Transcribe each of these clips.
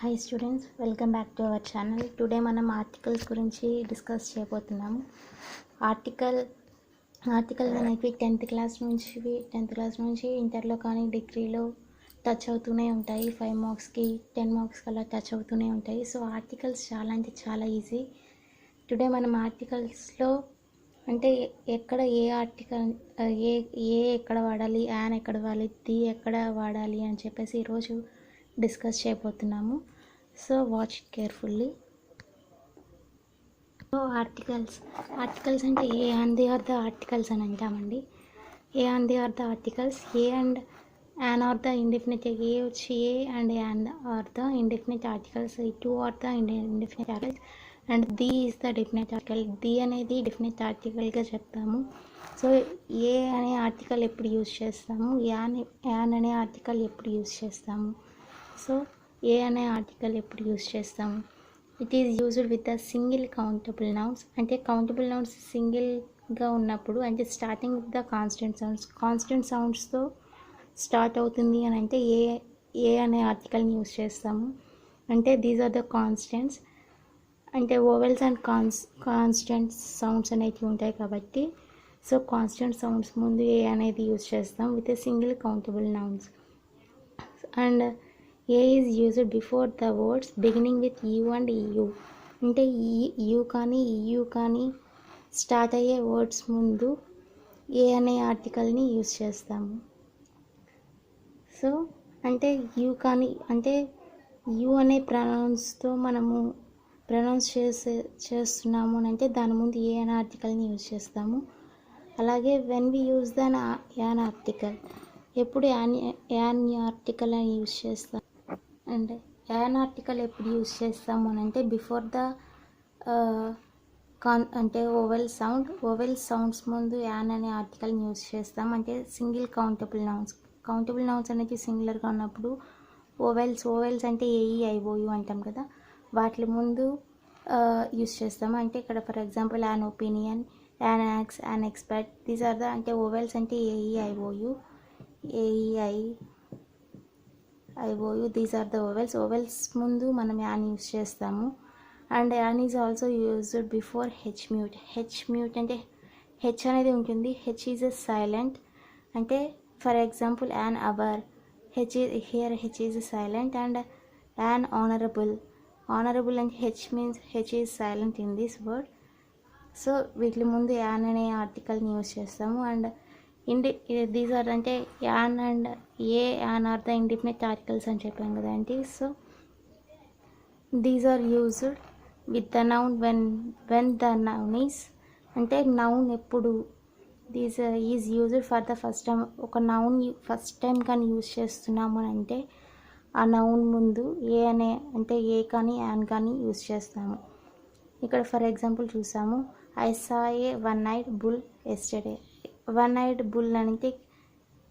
Hi students, welcome back to our channel. Today మనం articles గురించి discuss చేయబోతున్నాము. Article అనేవి టెన్త్ క్లాస్ నుంచి ఇంటర్లో కానీ డిగ్రీలో టచ్ అవుతూనే ఉంటాయి. 5 మార్క్స్కి 10 మార్క్స్కి అలా టచ్ అవుతూనే ఉంటాయి. సో ఆర్టికల్స్ చాలా అంటే చాలా ఈజీ. టుడే మనం ఆర్టికల్స్లో అంటే ఎక్కడ ఏ ఆర్టికల్ ఏ ఎక్కడ వాడాలి, యాన్ ఎక్కడ వాడాలి, ది ఎక్కడ వాడాలి అని చెప్పేసి ఈరోజు డిస్కస్ చేయబోతున్నాము. So watch it carefully. So articles అంటే a and the are the articles అని అంటామండి. A and the are the articles. A and an are the indefinite. A వచ్చి a and an are the indefinite articles. ఈ two are the indefinite articles and the is the definite article. The అనేది definite ఆర్టికల్గా చెప్తాము. So ఏ అనే article ఎప్పుడు use చేస్తాము, an అనే article ఎప్పుడు యూజ్ చేస్తాము. సో ఏ అనే ఆర్టికల్ ఎప్పుడు యూజ్ చేస్తాము. It is used with the single countable nouns. అంటే కౌంటబుల్ నౌన్స్ సింగిల్గా ఉన్నప్పుడు, అంటే స్టార్టింగ్ విత్ ద కాన్స్టెంట్ సౌండ్స్తో స్టార్ట్ అవుతుంది అని అంటే ఏ అనే ఆర్టికల్ని యూజ్ చేస్తాము. అంటే దీస్ ఆర్ ద కాన్స్టెంట్స్. అంటే ఓవెల్స్ అండ్ కాన్స్టెంట్ సౌండ్స్ అనేవి ఉంటాయి కాబట్టి సో కాన్స్టెంట్ సౌండ్స్ ముందు ఏ అనేది యూజ్ చేస్తాం with a single countable nouns. And A is used before the words beginning with you and you. అంటే యూ కానీ యూ కానీ స్టార్ట్ అయ్యే వర్డ్స్ ముందు ఏ అనే ఆర్టికల్ని యూజ్ చేస్తాము. సో అంటే యూ కానీ అంటే యూ అనే ప్రొనౌన్స్తో మనము ప్రొనౌన్స్ చేస్తున్నాము అని అంటే దాని ముందు ఏ అనే ఆర్టికల్ని యూజ్ చేస్తాము. అలాగే when we use the an article, ఎప్పుడు యాన్ ఆర్టికల్ అని యూజ్ చేస్తాం. అండ్ యాన్ ఆర్టికల్ ఎప్పుడు యూజ్ చేస్తాము అని అంటే బిఫోర్ ద అంటే ఓవెల్ సౌండ్స్ ముందు యాన్ అనే ఆర్టికల్ని యూజ్ చేస్తాం. అంటే సింగిల్ కౌంటబుల్ నౌన్స్ అనేది సింగులర్గా ఉన్నప్పుడు ఓవెల్స్ అంటే ఏఈ ఐఓయు అంటాం కదా, వాటి ముందు యూజ్ చేస్తాము. అంటే ఇక్కడ for example an opinion, an axe, an expect, these are the అంటే ఓవెల్స్ అంటే A E I O U, these are the vowels ముందు మనం యాన్ యూజ్ చేస్తాము. And an is also used before H mute. అంటే హెచ్ అనేది ఉంటుంది. H is a silent. అంటే for example an hour, H is silent. And an honourable అంటే H is silent in this word. So వీటి ముందు an అనే ఆర్టికల్ని use చేస్తాము. అండ్ దీస్ ఆర్ అంటే an and an are the independent articles అని చెప్పాం కదండి. So these are used with the noun when the noun is, అంటే నౌన్ ఎప్పుడు these is used for the first time. ఒక నౌన్ ఫస్ట్ టైం కానీ use చేస్తున్నాము అని అంటే ఆ నౌన్ ముందు ఏ అనే అంటే ఏ కానీ యాన్ కానీ యూజ్ చేస్తాము. ఇక్కడ ఫర్ ఎగ్జాంపుల్ చూసాము, I saw A one night bull yesterday. One night bull అంటే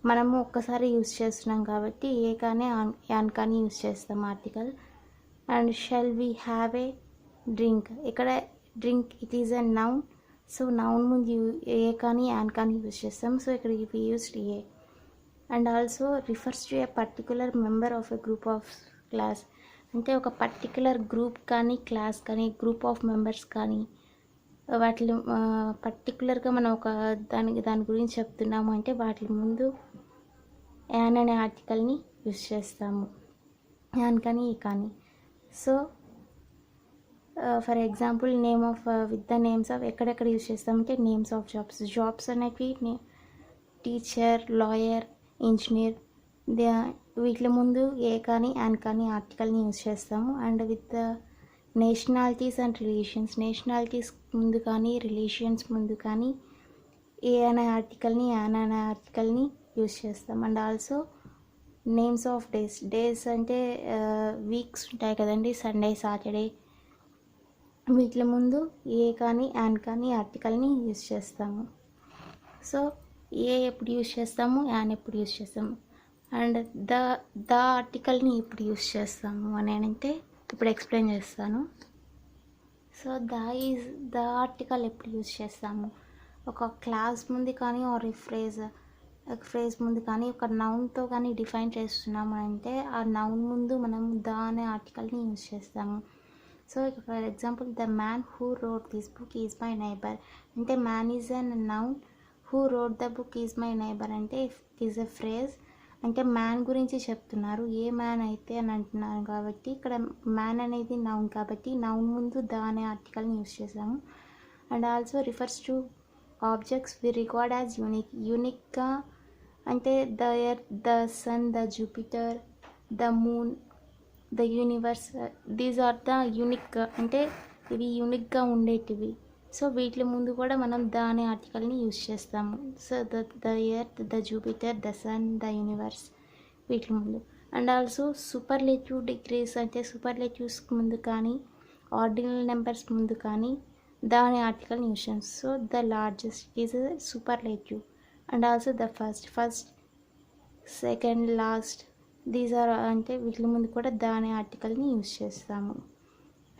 మనము ఒక్కసారి యూజ్ చేస్తున్నాం కాబట్టి ఏ కానీ యాన్ కానీ యూజ్ చేస్తాం article. And shall we have a drink. ఇక్కడ drink it is a noun. So noun ముందు ఏ కానీ యాన్ కానీ యూజ్ చేస్తాం. సో ఇక్కడ we used a. And also refers to a particular member of a group of class. అంటే ఒక particular group కానీ class కానీ గ్రూప్ ఆఫ్ మెంబర్స్ కానీ వాటిలో పర్టికులర్గా మనం ఒక దాని గురించి చెప్తున్నాము అంటే వాటి ముందు యాన్ అనే ఆర్టికల్ని యూజ్ చేస్తాము, యాన్ కానీ ఈ కానీ. So for example name of with the names of ఎక్కడెక్కడ యూజ్ చేస్తామంటే నేమ్స్ ఆఫ్ జాబ్స్ అనేవి టీచర్, లాయర్, ఇంజనీర్, వీటి ముందు ఏ కానీ యాన్ కానీ ఆర్టికల్ని యూజ్ చేస్తాము. And with the nationalities and nationalities ముందు కానీ రిలీజియన్స్ ముందు కానీ ఏ అనే ఆర్టికల్ని యాన్ అనే ఆర్టికల్ని యూజ్ చేస్తాం. And also names of days అంటే వీక్స్ ఉంటాయి కదండి, సండే, సాటర్డే, వీటి ముందు ఏ కానీ యాన్ కానీ ఆర్టికల్ని యూజ్ చేస్తాము. సో ఏ ఎప్పుడు యూజ్ చేస్తాము, యాన్ ఎప్పుడు యూజ్ చేస్తాము. అండ్ ద ఆర్టికల్ని ఎప్పుడు యూజ్ చేస్తాము అని అంటే ఇప్పుడు ఎక్స్ప్లెయిన్ చేస్తాను. సో ద ఆర్టికల్ ఎప్పుడు యూజ్ చేస్తాము, ఒక క్లాస్ ముందు కానీ ఆర్ ఈ ఫ్రేజ్ ఒక ఫ్రేజ్ ముందు కానీ ఒక నౌన్తో కానీ డిఫైన్ చేస్తున్నాము అంటే ఆ నౌన్ ముందు మనం ద అనే ఆర్టికల్ని యూజ్ చేస్తాము. So for example the man who read this book is my neighbour అంటే man is an noun, who read the book is my neighbour అంటే ఇట్ ఈజ్ ఎ ఫ్రేజ్ అంటే మ్యాన్ గురించి చెప్తున్నారు, ఏ మ్యాన్ అయితే అని అంటున్నారు కాబట్టి ఇక్కడ మ్యాన్ అనేది నౌన్ కాబట్టి నౌన్ ముందు ద అనే ఆర్టికల్ని యూజ్ చేసాము. And also refers to objects we record as యూనిక్గా అంటే the earth, the sun, the Jupiter, the moon, the universe, these are the unique అంటే ఇవి యూనిక్గా ఉండేటివి. సో వీటి ముందు కూడా మనం ద అనే ఆర్టికల్ని యూజ్ చేస్తాము. So the earth, the Jupiter, the sun, the universe వీటి ముందు. అండ్ ఆల్సో సూపర్లేటివ్ డిగ్రీస్ అంటే సూపర్లేటివ్స్ ముందు కానీ ఆర్డినల్ నెంబర్స్ ముందు కానీ ద అనే ఆర్టికల్ని యూజ్ చేస్తాం. So the largest is superlative. And also the first, second, last these are అంటే వీటి ముందు కూడా ద అనే ఆర్టికల్ని యూజ్ చేస్తాము.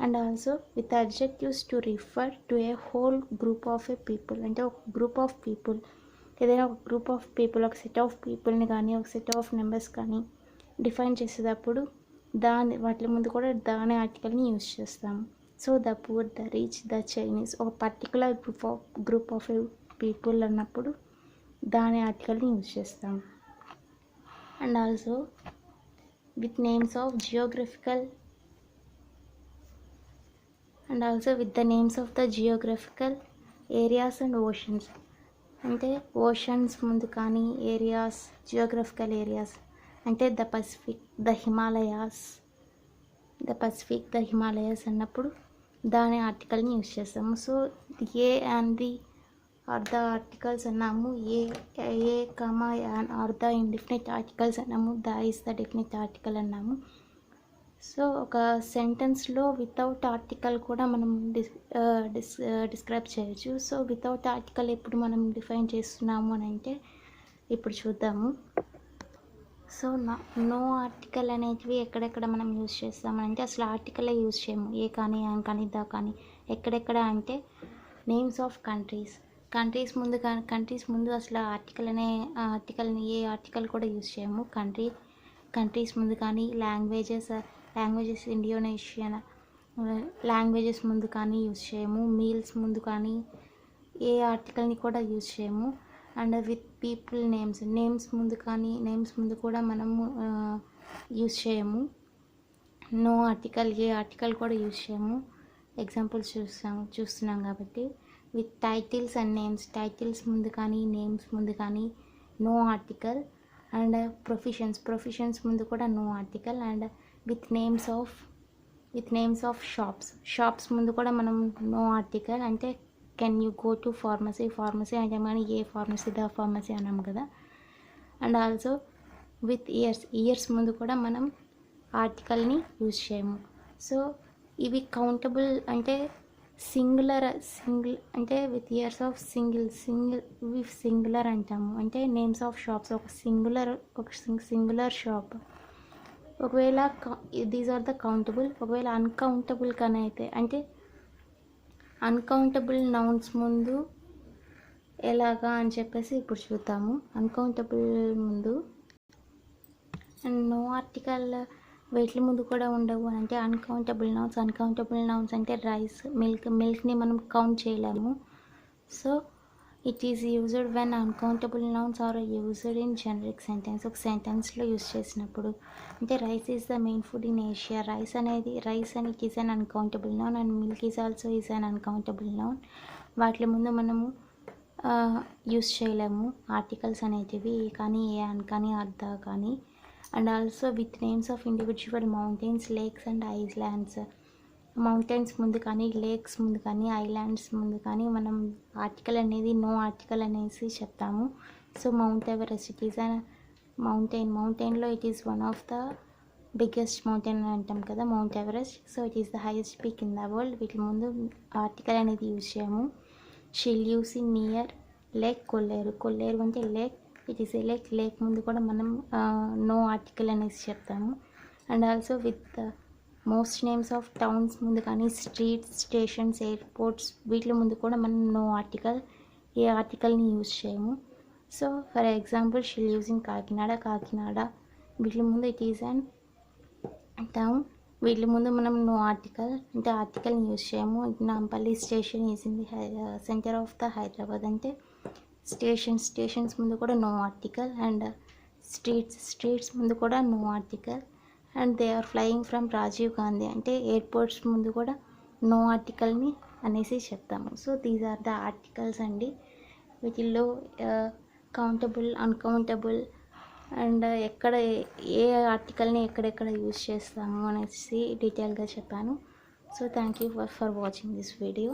And also with adjectives to refer to a whole group of a people అంటే ఒక గ్రూప్ ఆఫ్ పీపుల్, ఏదైనా ఒక గ్రూప్ ఆఫ్ పీపుల్ ఒక సెట్ ఆఫ్ పీపుల్ని కానీ ఒక సెట్ ఆఫ్ నెంబర్స్ కానీ డిఫైన్ చేసేటప్పుడు వాటి ముందు కూడా ద అనే ఆర్టికల్ని యూజ్ చేస్తాము. So the poor, the rich, the Chinese ఒక పర్టికులర్ గ్రూప్ ఆఫ్ పీపుల్ అన్నప్పుడు ద అనే ఆర్టికల్ని యూజ్ చేస్తాము. And also with names of geographical and also with the names of the geographical areas and oceans అంటే oceans ముందు కానీ areas, geographical areas అంటే the Pacific, the Himalayas అన్నప్పుడు ద అనే ఆర్టికల్ని యూజ్ చేస్తాము. So a and the are the articles అన్నాము, a comma an are the indefinite articles అన్నాము, the is the definite article అన్నాము. సో ఒక సెంటెన్స్లో వితౌట్ ఆర్టికల్ కూడా మనం డిస్క్రైబ్ చేయొచ్చు. సో వితౌట్ ఆర్టికల్ ఎప్పుడు మనం డిఫైన్ చేస్తున్నాము అని అంటే ఇప్పుడు చూద్దాము. సో నో ఆర్టికల్ అనేటివి ఎక్కడెక్కడ మనం యూజ్ చేస్తామంటే అసలు ఆర్టికలే యూజ్ చేయము, ఏ కానీ యాన్ కానీ ద కానీ. ఎక్కడెక్కడ అంటే నేమ్స్ ఆఫ్ కంట్రీస్ ముందు అసలు ఆర్టికల్ని ఏ ఆర్టికల్ కూడా యూజ్ చేయము. కంట్రీస్ ముందు కానీ లాంగ్వేజెస్ ఇండోనేషియన్ లాంగ్వేజెస్ ముందు కానీ యూజ్ చేయము. మీల్స్ ముందు కానీ ఏ ఆర్టికల్ని కూడా యూజ్ చేయము. అండ్ విత్ పీపుల్ నేమ్స్ ముందు కూడా మనము యూజ్ చేయము. నో ఆర్టికల్, ఏ ఆర్టికల్ కూడా యూజ్ చేయము. ఎగ్జాంపుల్స్ చూస్తున్నాం కాబట్టి with titles and names, titles ముందు కానీ నేమ్స్ ముందు కానీ నో ఆర్టికల్. అండ్ ప్రొఫెషన్స్ ముందు కూడా no article. And with names of shops ముందు కూడా మనం నో ఆర్టికల్ అంటే can you go to pharmacy అంటే కానీ ఏ ఫార్మసీ, ద ఫార్మసీ అన్నాము కదా. అండ్ ఆల్సో విత్ ఇయర్స్ ముందు కూడా మనం ఆర్టికల్ని యూజ్ చేయము. సో ఇవి కౌంటబుల్ అంటే సింగిల్ అంటే విత్ ఇయర్స్ ఆఫ్ సింగులర్ అంటాము. అంటే నేమ్స్ ఆఫ్ షాప్స్ ఒక సింగులర్ షాప్. ఒకవేళ దీస్ ఆర్ ద కౌంటబుల్. ఒకవేళ అన్కౌంటబుల్ కానీ అయితే అంటే అన్కౌంటబుల్ నౌన్స్ ముందు ఎలాగా అని చెప్పేసి ఇప్పుడు చూద్దాము. అన్కౌంటబుల్ ముందు అండ్ నో ఆర్టికల్ వీటి ముందు కూడా ఉండవు అని అంటే అన్కౌంటబుల్ నౌన్స్ అంటే రైస్, మిల్క్ని మనం కౌంట్ చేయలేము. So it is used when uncountable nouns are used in generic sentence. ఒక సెంటెన్స్లో యూజ్ చేసినప్పుడు అంటే rice is the main food in Asia. Rice and it is an uncountable noun and milk is also is an uncountable noun. వాటి ముందు మనము use చేయలేము articles అనేటివి కానీ ఏ అన్ కానీ అర్ధ కానీ. And also with names of individual mountains, lakes and islands. Mountains ముందు కానీ లేక్స్ ముందు కానీ ఐలాండ్స్ ముందు కానీ మనం ఆర్టికల్ అనేది నో ఆర్టికల్ అనేసి చెప్తాము. So Mount Everest it is an మౌంటైన్లో it is one of the biggest mountain అని అంటాం కదా Mount Everest. So it is the highest peak in the world. వీటి ముందు ఆర్టికల్ అనేది యూజ్ చేయము. షిల్ use in near lake Kolleru అంటే lake, it is a lake ముందు కూడా మనం నో ఆర్టికల్ అనేసి చెప్తాము. And also with most names of towns ముందు కానీ స్ట్రీట్స్, స్టేషన్స్, ఎయిర్పోర్ట్స్ వీటి ముందు కూడా మనం నో ఆర్టికల్, ఏ ఆర్టికల్ని యూజ్ చేయము. So for example she lives in Kakinada వీటి ముందు ఇట్ ఈస్ అండ్ టౌన్. వీటి ముందు మనం నో ఆర్టికల్ అంటే ఆర్టికల్ని యూజ్ చేయము. Nampally station is in the centre of the Hyderabad అంటే స్టేషన్స్ ముందు కూడా నో ఆర్టికల్. అండ్ స్ట్రీట్స్ ముందు కూడా no article. And they are flying from Rajiv Gandhi అంటే ఎయిర్పోర్ట్స్ ముందు కూడా నో ఆర్టికల్ని అనేసి చెప్తాము. So these are the articles అండి. వీటిల్లో కౌంటబుల్, అన్కౌంటబుల్ అండ్ ఎక్కడ ఏ ఆర్టికల్ని ఎక్కడెక్కడ యూజ్ చేస్తాము అనేసి డీటెయిల్గా చెప్పాను. So thank you for watching this video.